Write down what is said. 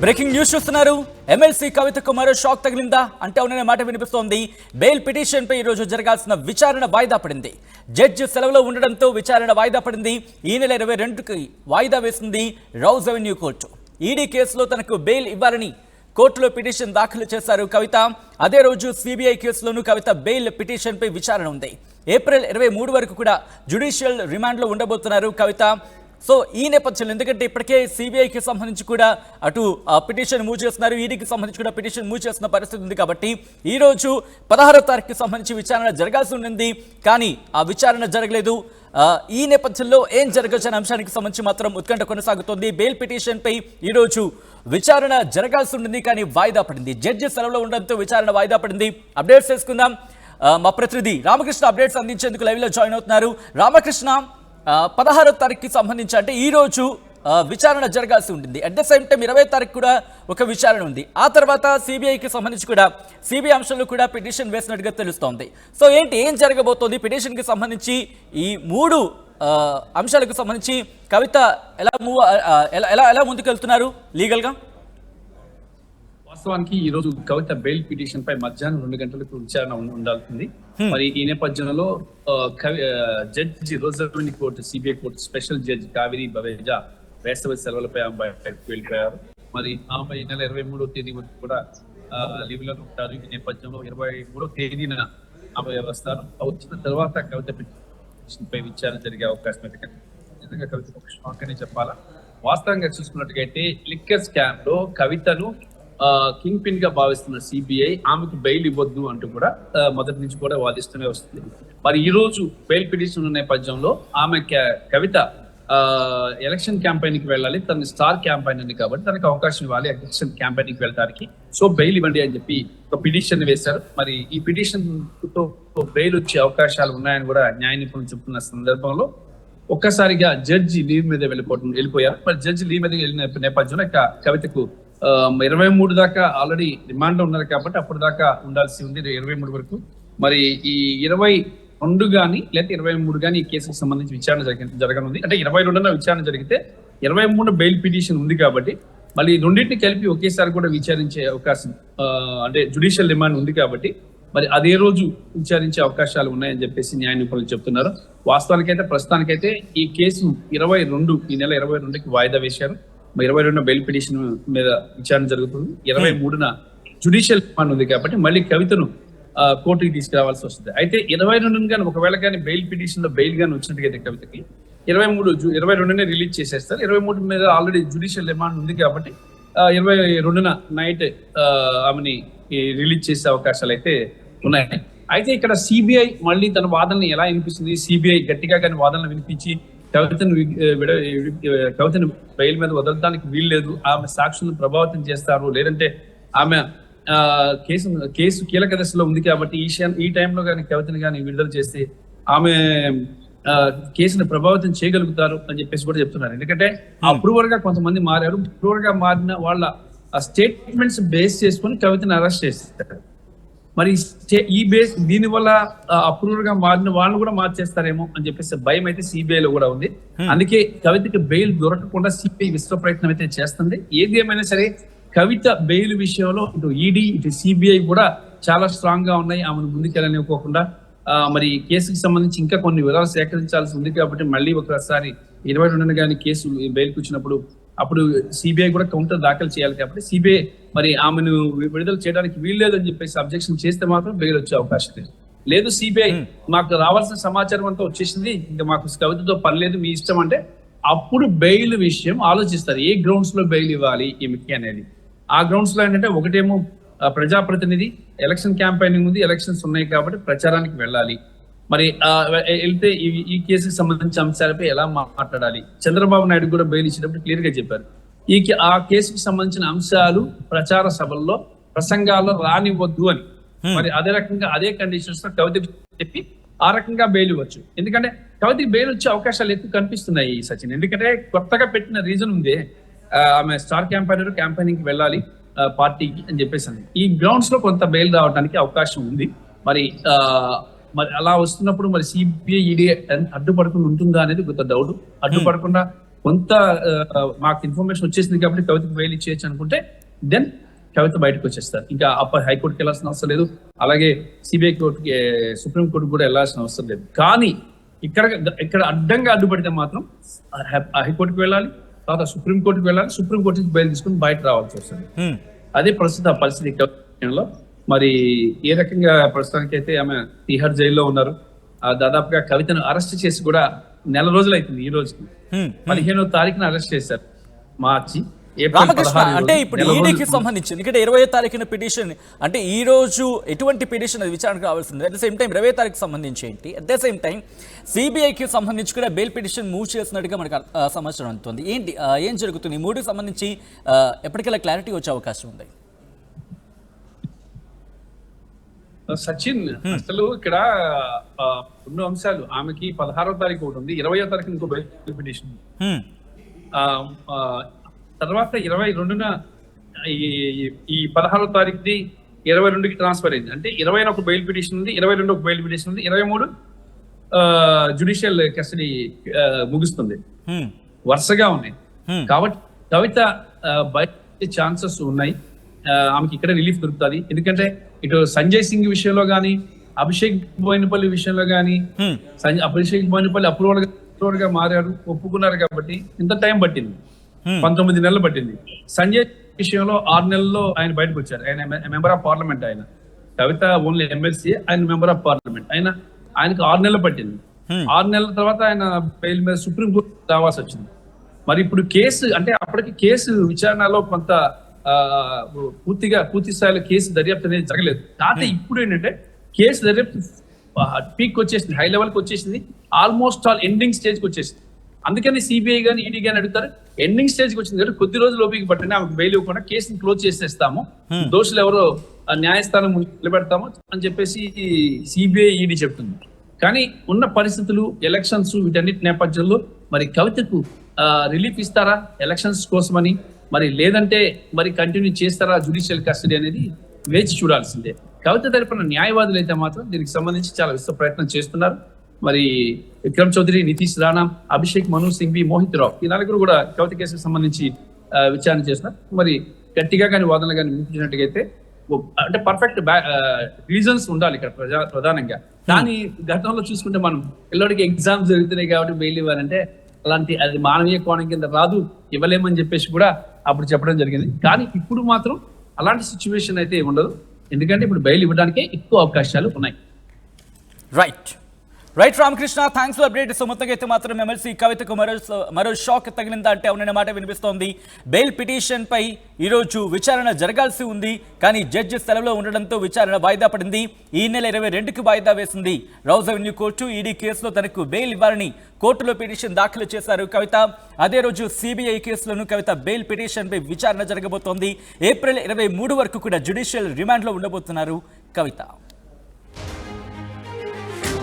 Breaking news చూస్తున్నారు. MLC కవితకు మరో షాక్ తగిలిందా అంటే అవుననే మాట వినిపిస్తోంది. బెయిల్ పిటిషన్ పై ఈ రోజు జరగాల్సిన విచారణ వాయిదా పడింది. జడ్జి సెలవులో ఉండడంతో విచారణ వాయిదా పడింది. ఈ నెల 22కి వాయిదా వేసింది రౌజ్ అవెన్యూ కోర్టు. ఈడీ కేసులో తనకు బెయిల్ ఇవ్వాలని కోర్టులో పిటిషన్ దాఖలు చేశారు కవిత. అదే రోజు సిబిఐ కేసులోనూ కవిత బెయిల్ పిటిషన్ పై విచారణ ఉంది. ఏప్రిల్ 23 వరకు కూడా జ్యుడిషియల్ రిమాండ్లో ఉండబోతున్నారు కవిత. సో ఈ నేపథ్యంలో ఎందుకంటే ఇప్పటికే సిబిఐకి సంబంధించి కూడా అటు పిటిషన్ మూవ్ చేస్తున్నారు, ఈడీకి సంబంధించి కూడా పిటిషన్ మూవ్ చేస్తున్న పరిస్థితి ఉంది. కాబట్టి ఈ రోజు 16వ తారీఖుకి సంబంధించి విచారణ జరగాల్సి ఉంది, కానీ ఆ విచారణ జరగలేదు. ఈ నేపథ్యంలో ఏం జరగచ్చు అనే అంశానికి సంబంధించి మాత్రం ఉత్కంఠ కొనసాగుతోంది. బెయిల్ పిటిషన్ పై ఈ రోజు విచారణ జరగాల్సి ఉంది, కానీ వాయిదా పడింది. జడ్జి సెలవులో ఉండడంతో విచారణ వాయిదా పడింది. అప్డేట్స్ చేసుకుందాం. మా ప్రతినిధి రామకృష్ణ అప్డేట్స్ అందించేందుకు లైవ్ లో జాయిన్ అవుతున్నారు. రామకృష్ణ, 16వ తారీఖుకి సంబంధించి అంటే ఈ రోజు విచారణ జరగాల్సి ఉంటుంది. అట్ ద సేమ్ టైం 20వ తారీఖు కూడా ఒక విచారణ ఉంది. ఆ తర్వాత సిబిఐకి సంబంధించి కూడా సిబిఐ అంశంలో కూడా పిటిషన్ వేసినట్టుగా తెలుస్తోంది. సో ఏం జరగబోతోంది పిటిషన్కి సంబంధించి? ఈ మూడు అంశాలకు సంబంధించి కవిత ఎలా ముందుకెళ్తున్నారు లీగల్గా? వాస్తవానికి ఈ రోజు కవిత బెయిల్ పిటిషన్ పై మధ్యాహ్నం 2 గంటలకు విచారణ ఉండాల్సింది. మరి ఈ నేపథ్యంలో judge Rouse Avenue court, CBI court special judge Kaveri Baweja వేసవి సెలవులపై ఆమె వెళ్ళిపోయారు. మరి ఆమె ఈ నెల 23వ తేదీ వరకు కూడా లీవ్ లో ఉంటారు. ఈ నేపథ్యంలో 23వ తేదీన ఆమె వస్తారు. వచ్చిన తర్వాత కవిత పిటిషన్ పై విచారణ జరిగే అవకాశం అయితే నిజంగా కవిత ఒక షాక్ అనే చెప్పాలా. వాస్తవంగా చూసుకున్నట్టుగా అయితే లిక్కర్ స్కామ్ లో కవితను కింగ్ పిన్ గా భావిస్తున్న సిబిఐ ఆమెకు బెయిల్ ఇవ్వద్దు అంటూ కూడా మొదటి నుంచి కూడా వాదిస్తూనే వస్తుంది. మరి ఈ రోజు బెయిల్ పిటిషన్ ఉన్న నేపథ్యంలో ఆమె కవిత ఎలక్షన్ క్యాంపెయిన్ కి వెళ్ళాలి, తన స్టార్ క్యాంపెయిన్ ఉంది కాబట్టి తనకు అవకాశం ఇవ్వాలి ఎలక్షన్ క్యాంపెయిన్ కి వెళ్ళడానికి. సో బెయిల్ ఇవ్వండి అని చెప్పి ఒక పిటిషన్ వేశారు. మరి ఈ పిటిషన్ తో బెయిల్ వచ్చే అవకాశాలు ఉన్నాయని కూడా న్యాయ నిపుణులు చెప్తున్న సందర్భంలో ఒక్కసారిగా జడ్జి లీవ్ మీద వెళ్ళిపోయారు. మరి జడ్జి లీవ్ మీద వెళ్ళిన నేపథ్యంలో ఇక కవితకు 23 దాకా ఆల్రెడీ రిమాండ్ లో ఉన్నారు కాబట్టి అప్పుడు దాకా ఉండాల్సి ఉంది 23 వరకు. మరి ఈ 22 గానీ లేదా 23 గానీ ఈ కేసుకు సంబంధించి విచారణ జరగనుంది. అంటే 22న విచారణ జరిగితే 23 బెయిల్ పిటిషన్ ఉంది కాబట్టి మళ్ళీ రెండింటిని కలిపి ఒకేసారి కూడా విచారించే అవకాశం, అంటే జ్యుడిషియల్ రిమాండ్ ఉంది కాబట్టి మరి అదే రోజు విచారించే అవకాశాలు ఉన్నాయని చెప్పేసి న్యాయ నిపుణులు చెప్తున్నారు. వాస్తవానికైతే ప్రస్తుతానికైతే ఈ కేసు ఈ నెల 22కి వాయిదా వేశారు. 22న బెయిల్ పిటిషన్ మీద విచారణ జరుగుతుంది. 23న జ్యుడిషియల్ రిమాండ్ ఉంది కాబట్టి మళ్ళీ కవితను కోర్టుకి తీసుకురావాల్సి వస్తుంది. అయితే 22 కానీ ఒకవేళ కానీ బెయిల్ పిటిషన్ లో బెయిల్ గానీ వచ్చినట్టుగా కవితకి 22నే రిలీజ్ చేసేస్తారు. 23 మీద ఆల్రెడీ జ్యుడిషియల్ రిమాండ్ ఉంది కాబట్టి 22న నైట్ ఆమెని రిలీజ్ చేసే అవకాశాలు అయితే ఉన్నాయి. అయితే ఇక్కడ సిబిఐ మళ్ళీ తన వాదనని ఎలా వినిపిస్తుంది? సిబిఐ గట్టిగా కానీ వాదనలు వినిపించి కవితను బెయిల్ మీద వదలడానికి వీల్లేదు, ఆమె సాక్షులను ప్రభావితం చేస్తారు, లేదంటే ఆమె కేసు కీలక దశలో ఉంది కాబట్టి ఈ టైంలో కానీ కవితను కానీ విడుదల చేస్తే ఆమె కేసును ప్రభావితం చేయగలుగుతారు అని చెప్పేసి కూడా చెప్తున్నారు. ఎందుకంటే అప్రూవర్ గా కొంతమంది మారారు. అప్రూవర్ గా మారిన వాళ్ళ స్టేట్మెంట్స్ బేస్ చేసుకుని కవితను అరెస్ట్ చేస్తారు. మరి దీని వల్ల అప్రూవర్ గా మారిన వాళ్ళని కూడా మార్చేస్తారేమో అని చెప్పేసి భయం అయితే సిబిఐ లో కూడా ఉంది. అందుకే కవితకి బెయిల్ దొరకకుండా సిబిఐ విశ్వ ప్రయత్నం అయితే చేస్తుంది. ఏది ఏమైనా సరే కవిత బెయిల్ విషయంలో ఇటు ఈడీ ఇటు సిబిఐ కూడా చాలా స్ట్రాంగ్ గా ఉన్నాయి. ఆమెను ముందుకెళ్ళనివ్వకుండా మరి కేసుకి సంబంధించి ఇంకా కొన్ని వివరాలు సేకరించాల్సి ఉంది కాబట్టి మళ్ళీ ఒకసారి 22న కానీ కేసు బెయిల్కి వచ్చినప్పుడు అప్పుడు సిబిఐ కూడా కౌంటర్ దాఖలు చేయాలి కాబట్టి సిబిఐ మరి ఆమెను విడుదల చేయడానికి వీల్లేదని చెప్పేసి అబ్జెక్షన్ చేస్తే మాత్రం బెయిల్ వచ్చే అవకాశం లేదు. సిబిఐ మాకు రావాల్సిన సమాచారం అంతా వచ్చేసింది, ఇంకా మాకు కవితతో పని లేదు, మీ ఇష్టం అంటే అప్పుడు బెయిల్ విషయం ఆలోచిస్తారు. ఏ గ్రౌండ్స్ లో బెయిల్ ఇవ్వాలి ఈమెకి అనేది. ఆ గ్రౌండ్స్ లో ఏంటంటే ఒకటేమో ప్రజాప్రతినిధి, ఎలక్షన్ క్యాంపెయినింగ్ ఉంది, ఎలక్షన్స్ ఉన్నాయి కాబట్టి ప్రచారానికి వెళ్ళాలి. మరి వెళ్తే ఈ కేసుకి సంబంధించిన అంశాలపై ఎలా మాట్లాడాలి? చంద్రబాబు నాయుడు కూడా బెయిల్ ఇచ్చినప్పుడు క్లియర్ గా చెప్పారు, ఆ కేసుకు సంబంధించిన అంశాలు ప్రచార సభల్లో ప్రసంగాల్లో రానివ్వద్దు అని. మరి అదే రకంగా అదే కండిషన్స్ లో కవితకి చెప్పి ఆ రకంగా బెయిల్ ఇవ్వచ్చు. ఎందుకంటే కవితకి బెయిల్ వచ్చే అవకాశాలు ఎక్కువ కనిపిస్తున్నాయి సచిన్. ఎందుకంటే కొత్తగా పెట్టిన రీజన్ ఉంది, ఆమె స్టార్ క్యాంపెయినింగ్ కి వెళ్ళాలి పార్టీకి అని చెప్పేసి. ఈ గ్రౌండ్స్ లో కొంత బెయిల్ రావడానికి అవకాశం ఉంది. మరి అలా వస్తున్నప్పుడు మరి సిబిఐ ఈడీ అడ్డుపడకుండా ఉంటుందా అనేది కొంత డౌట్. అడ్డుపడకుండా కొంత మాకు ఇన్ఫర్మేషన్ వచ్చేసింది కాబట్టి కవితకు బెయిల్ ఇచ్చేయచ్చు అనుకుంటే దెన్ కవిత బయటకు వచ్చేస్తారు. ఇంకా హైకోర్టుకి వెళ్ళాల్సిన అవసరం లేదు, అలాగే సిబిఐ కోర్టుకి సుప్రీం కోర్టుకు కూడా వెళ్ళాల్సిన అవసరం లేదు. కానీ ఇక్కడ అడ్డంగా అడ్డుపడితే మాత్రం హైకోర్టుకు వెళ్ళాలి, తర్వాత సుప్రీం కోర్టుకు వెళ్ళాలి, సుప్రీం కోర్టు నుంచి బయలు తీసుకుని బయట రావాల్సి వస్తుంది. అదే ప్రస్తుత పరిస్థితి. మరి ఏ రకంగా ప్రస్తుతానికి అయితే ఆమె తిహార్ జైల్లో ఉన్నారు. దాదాపుగా కవితను అరెస్ట్ చేసి కూడా నెల రోజులు అవుతుంది. ఈ రోజుకి 15వ తారీఖున అరెస్ట్ చేశారు, మార్చి. రామకృష్ణ, అంటే ఇప్పుడు ఈడీకి సంబంధించి ఎందుకంటే 20వ తారీఖున పిటిషన్, అంటే ఈ రోజు ఎటువంటి పిటిషన్ అది విచారణకు రావాల్సింది. అట్ ద సేమ్ టైం 20వ తారీఖు సంబంధించి ఏంటి, అట్ ద సేమ్ టైం సిబిఐకి సంబంధించి కూడా బెయిల్ పిటిషన్ మూవ్ చేసినట్టుగా మనకు సమాచారం అందుతుంది. ఏంటి ఏం జరుగుతుంది? ఈ మూడుకి సంబంధించి ఎప్పటికైనా క్లారిటీ వచ్చే అవకాశం ఉంది? సచిన్, అసలు ఇక్కడ రెండు అంశాలు. ఆమెకి 16వ తారీఖు ఒకటి ఉంది, 20వ తారీఖు ఇంకో బెయిల్ పిటిషన్. తర్వాత 22న ఈ 16వ తారీఖుది 22కి ట్రాన్స్ఫర్ అయింది. అంటే 20న ఒక బెయిల్ పిటిషన్ ఉంది, 22 ఒక బెయిల్ పిటిషన్ ఉంది, 23 జ్యుడిషియల్ కస్టడీ ముగుస్తుంది. వరుసగా ఉన్నాయి. కాబట్టి కవిత బయట ఛాన్సెస్ ఉన్నాయి. ఆమెకి ఇక్కడ రిలీఫ్ దొరుకుతుంది. ఎందుకంటే ఇటు సంజయ్ సింగ్ విషయంలో కానీ, అభిషేక్ బోయినపల్లి విషయంలో కానీ, అభిషేక్ బోయినపల్లి అప్రూవల్ గా మారారు, ఒప్పుకున్నారు. కాబట్టి ఇంత టైం పట్టింది, 19 నెలలు పట్టింది. సంజయ్ విషయంలో 6 నెలల్లో ఆయన బయటకు వచ్చారు. ఆయన మెంబర్ ఆఫ్ పార్లమెంట్. ఆయన కవిత ఓన్లీ ఎమ్మెల్సీ, ఆయన మెంబర్ ఆఫ్ పార్లమెంట్. ఆయనకు 6 నెలలు పట్టింది. 6 నెలల తర్వాత ఆయన బెయిల్ మీద సుప్రీం కోర్టు రావాల్సి వచ్చింది. మరి ఇప్పుడు కేసు, అంటే అప్పటికి కేసు విచారణలో కొంత పూర్తి స్థాయిలో కేసు దర్యాప్తు అనేది జరగలేదు. కాకపోతే ఇప్పుడు ఏంటంటే కేసు దర్యాప్తు పీక్ వచ్చేసింది, హై లెవెల్కి వచ్చేసింది, ఆల్మోస్ట్ ఆల్ ఎండింగ్ స్టేజ్కి వచ్చేసింది. అందుకని సిబిఐ కానీ ఈడీ కానీ అడుగుతారు, ఎండింగ్ స్టేజ్కి వచ్చింది కాబట్టి కొద్ది రోజులు ఓపిక పట్టండి, ఆమెకు బెయిల్ ఇవ్వకుండా కేసుని క్లోజ్ చేసేస్తాము, దోషులు ఎవరో న్యాయస్థానం నిలబెడతాము అని చెప్పేసి సిబిఐ ఈడీ చెప్తుంది. కానీ ఉన్న పరిస్థితులు, ఎలక్షన్స్, వీటన్నిటి నేపథ్యంలో మరి కవితకు రిలీఫ్ ఇస్తారా ఎలక్షన్స్ కోసమని, మరి లేదంటే మరి కంటిన్యూ చేస్తారా జ్యుడిషియల్ కస్టడీ అనేది వేచి చూడాల్సిందే. కవిత తరపున న్యాయవాదులు అయితే మాత్రం దీనికి సంబంధించి చాలా విస్తృత ప్రయత్నం చేస్తున్నారు. మరి విక్రమ్ చౌదరి, నితీష్ రాణా, అభిషేక్ మను సింఘ్వి, మోహిత్ రావు, ఈ నలుగురు కూడా కవిత కేసుకు సంబంధించి విచారణ చేస్తున్నారు. మరి గట్టిగా కానీ వాదనలు కానీ వినిపించినట్టుగా అయితే, అంటే పర్ఫెక్ట్ రీజన్స్ ఉండాలి ఇక్కడ ప్రధానంగా. కానీ గతంలో చూసుకుంటే మనం పిల్లడికి ఎగ్జామ్స్ జరుగుతున్నాయి కాబట్టి బెయిల్ ఇవ్వాలంటే అలాంటి అది మానవీయ కోణం కింద రాదు, ఇవ్వలేమని చెప్పేసి కూడా అప్పుడు చెప్పడం జరిగింది. కానీ ఇప్పుడు మాత్రం అలాంటి సిచ్యువేషన్ అయితే ఉండదు. ఎందుకంటే ఇప్పుడు బెయిల్ ఇవ్వడానికే ఎక్కువ అవకాశాలు ఉన్నాయి. Right Ramakrishna, thanks for update. So మొత్తంగా అయితే మాత్రం ఎమ్మెల్సీ కవితకు మరో షాక్ తగిలిందా అంటే అవుననే మాట వినిపిస్తోంది. బెయిల్ పిటిషన్ పై ఈరోజు విచారణ జరగాల్సి ఉంది, కానీ జడ్జి సెలవులో ఉండడంతో విచారణ వాయిదా పడింది. ఈ నెల 22కి వాయిదా వేసింది రౌజ్ అవెన్యూ కోర్టు. ఈడీ కేసులో తనకు బెయిల్ ఇవ్వాలని కోర్టులో పిటిషన్ దాఖలు చేశారు కవిత. అదే రోజు సిబిఐ కేసులోనూ కవిత బెయిల్ పిటిషన్ పై విచారణ జరగబోతోంది. ఏప్రిల్ 23 వరకు కూడా జ్యుడిషియల్ రిమాండ్లో ఉండబోతున్నారు కవిత.